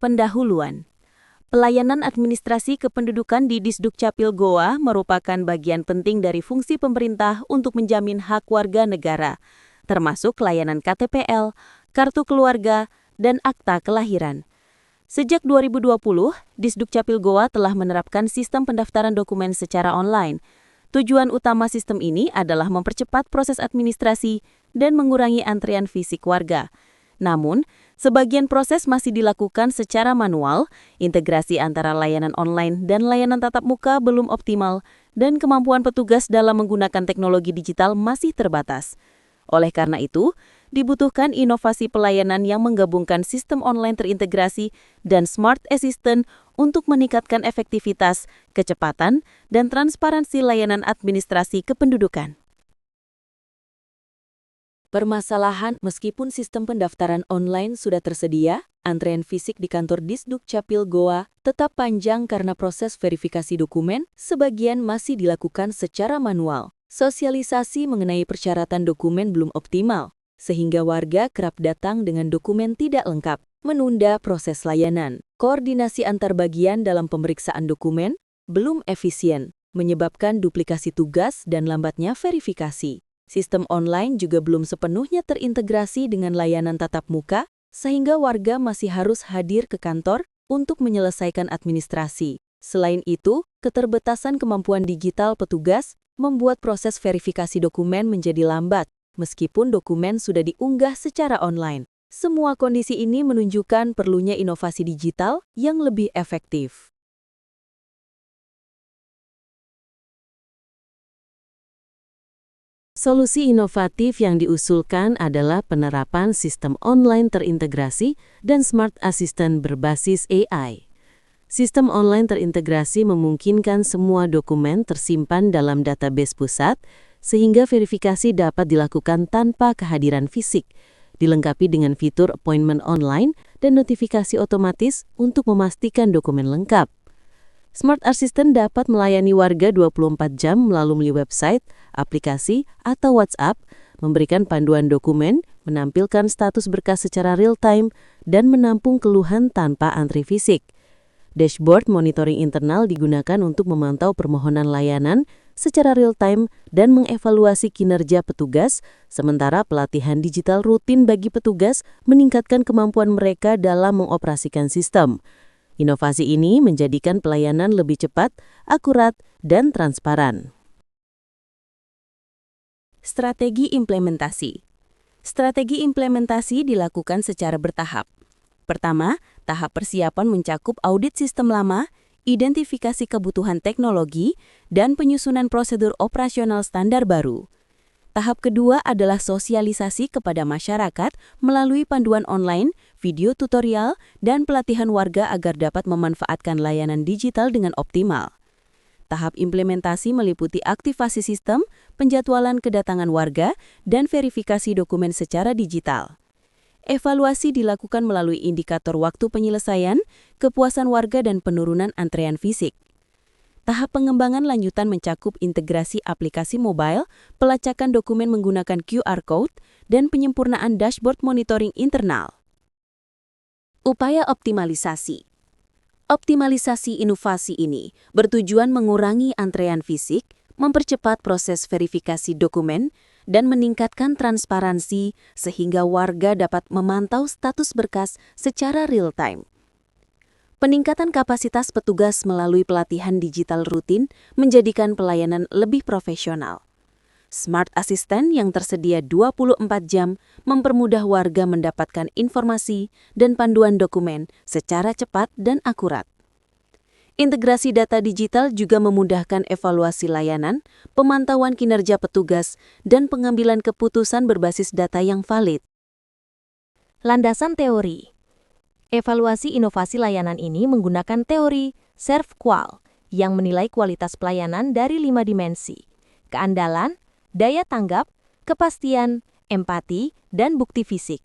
Pendahuluan. Pelayanan administrasi kependudukan di Disdukcapil Goa merupakan bagian penting dari fungsi pemerintah untuk menjamin hak warga negara, termasuk layanan KTPL, kartu keluarga, dan akta kelahiran. Sejak 2020, Disdukcapil Goa telah menerapkan sistem pendaftaran dokumen secara online. Tujuan utama sistem ini adalah mempercepat proses administrasi dan mengurangi antrean fisik warga. Namun, sebagian proses masih dilakukan secara manual, integrasi antara layanan online dan layanan tatap muka belum optimal, dan kemampuan petugas dalam menggunakan teknologi digital masih terbatas. Oleh karena itu, dibutuhkan inovasi pelayanan yang menggabungkan sistem online terintegrasi dan smart assistant untuk meningkatkan efektivitas, kecepatan, dan transparansi layanan administrasi kependudukan. Permasalahan, meskipun sistem pendaftaran online sudah tersedia, antrean fisik di kantor Disdukcapil Goa tetap panjang karena proses verifikasi dokumen sebagian masih dilakukan secara manual. Sosialisasi mengenai persyaratan dokumen belum optimal, sehingga warga kerap datang dengan dokumen tidak lengkap, menunda proses layanan. Koordinasi antar bagian dalam pemeriksaan dokumen belum efisien, menyebabkan duplikasi tugas dan lambatnya verifikasi. Sistem online juga belum sepenuhnya terintegrasi dengan layanan tatap muka, sehingga warga masih harus hadir ke kantor untuk menyelesaikan administrasi. Selain itu, keterbatasan kemampuan digital petugas membuat proses verifikasi dokumen menjadi lambat, meskipun dokumen sudah diunggah secara online. Semua kondisi ini menunjukkan perlunya inovasi digital yang lebih efektif. Solusi inovatif yang diusulkan adalah penerapan sistem online terintegrasi dan smart assistant berbasis AI. Sistem online terintegrasi memungkinkan semua dokumen tersimpan dalam database pusat, sehingga verifikasi dapat dilakukan tanpa kehadiran fisik, dilengkapi dengan fitur appointment online dan notifikasi otomatis untuk memastikan dokumen lengkap. Smart Assistant dapat melayani warga 24 jam melalui website, aplikasi, atau WhatsApp, memberikan panduan dokumen, menampilkan status berkas secara real-time, dan menampung keluhan tanpa antri fisik. Dashboard monitoring internal digunakan untuk memantau permohonan layanan secara real-time dan mengevaluasi kinerja petugas, sementara pelatihan digital rutin bagi petugas meningkatkan kemampuan mereka dalam mengoperasikan sistem. Inovasi ini menjadikan pelayanan lebih cepat, akurat, dan transparan. Strategi implementasi. Strategi implementasi dilakukan secara bertahap. Pertama, tahap persiapan mencakup audit sistem lama, identifikasi kebutuhan teknologi, dan penyusunan prosedur operasional standar baru. Tahap kedua adalah sosialisasi kepada masyarakat melalui panduan online, video tutorial, dan pelatihan warga agar dapat memanfaatkan layanan digital dengan optimal. Tahap implementasi meliputi aktivasi sistem, penjadwalan kedatangan warga, dan verifikasi dokumen secara digital. Evaluasi dilakukan melalui indikator waktu penyelesaian, kepuasan warga, dan penurunan antrean fisik. Tahap pengembangan lanjutan mencakup integrasi aplikasi mobile, pelacakan dokumen menggunakan QR Code, dan penyempurnaan dashboard monitoring internal. Upaya optimalisasi. Optimalisasi inovasi ini bertujuan mengurangi antrean fisik, mempercepat proses verifikasi dokumen, dan meningkatkan transparansi sehingga warga dapat memantau status berkas secara real-time. Peningkatan kapasitas petugas melalui pelatihan digital rutin menjadikan pelayanan lebih profesional. Smart Assistant yang tersedia 24 jam mempermudah warga mendapatkan informasi dan panduan dokumen secara cepat dan akurat. Integrasi data digital juga memudahkan evaluasi layanan, pemantauan kinerja petugas, dan pengambilan keputusan berbasis data yang valid. Landasan teori. Evaluasi inovasi layanan ini menggunakan teori SERVQUAL yang menilai kualitas pelayanan dari 5 dimensi: keandalan, daya tanggap, kepastian, empati, dan bukti fisik.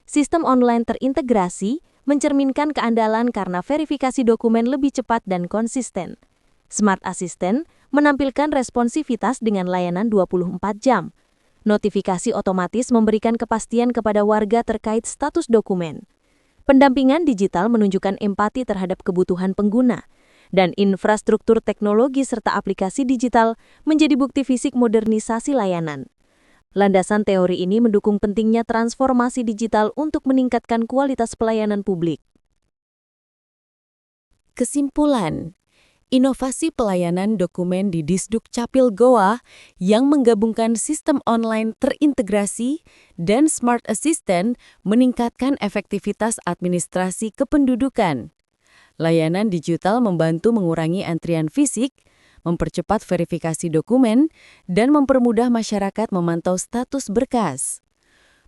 Sistem online terintegrasi mencerminkan keandalan karena verifikasi dokumen lebih cepat dan konsisten. Smart Assistant menampilkan responsivitas dengan layanan 24 jam. Notifikasi otomatis memberikan kepastian kepada warga terkait status dokumen. Pendampingan digital menunjukkan empati terhadap kebutuhan pengguna, dan infrastruktur teknologi serta aplikasi digital menjadi bukti fisik modernisasi layanan. Landasan teori ini mendukung pentingnya transformasi digital untuk meningkatkan kualitas pelayanan publik. Kesimpulan, inovasi pelayanan dokumen di Disduk Capil Goa yang menggabungkan sistem online terintegrasi dan Smart Assistant meningkatkan efektivitas administrasi kependudukan. Layanan digital membantu mengurangi antrian fisik, mempercepat verifikasi dokumen, dan mempermudah masyarakat memantau status berkas.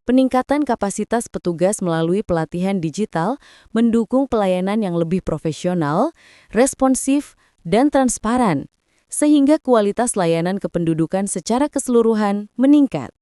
Peningkatan kapasitas petugas melalui pelatihan digital mendukung pelayanan yang lebih profesional, responsif, dan transparan, sehingga kualitas layanan kependudukan secara keseluruhan meningkat.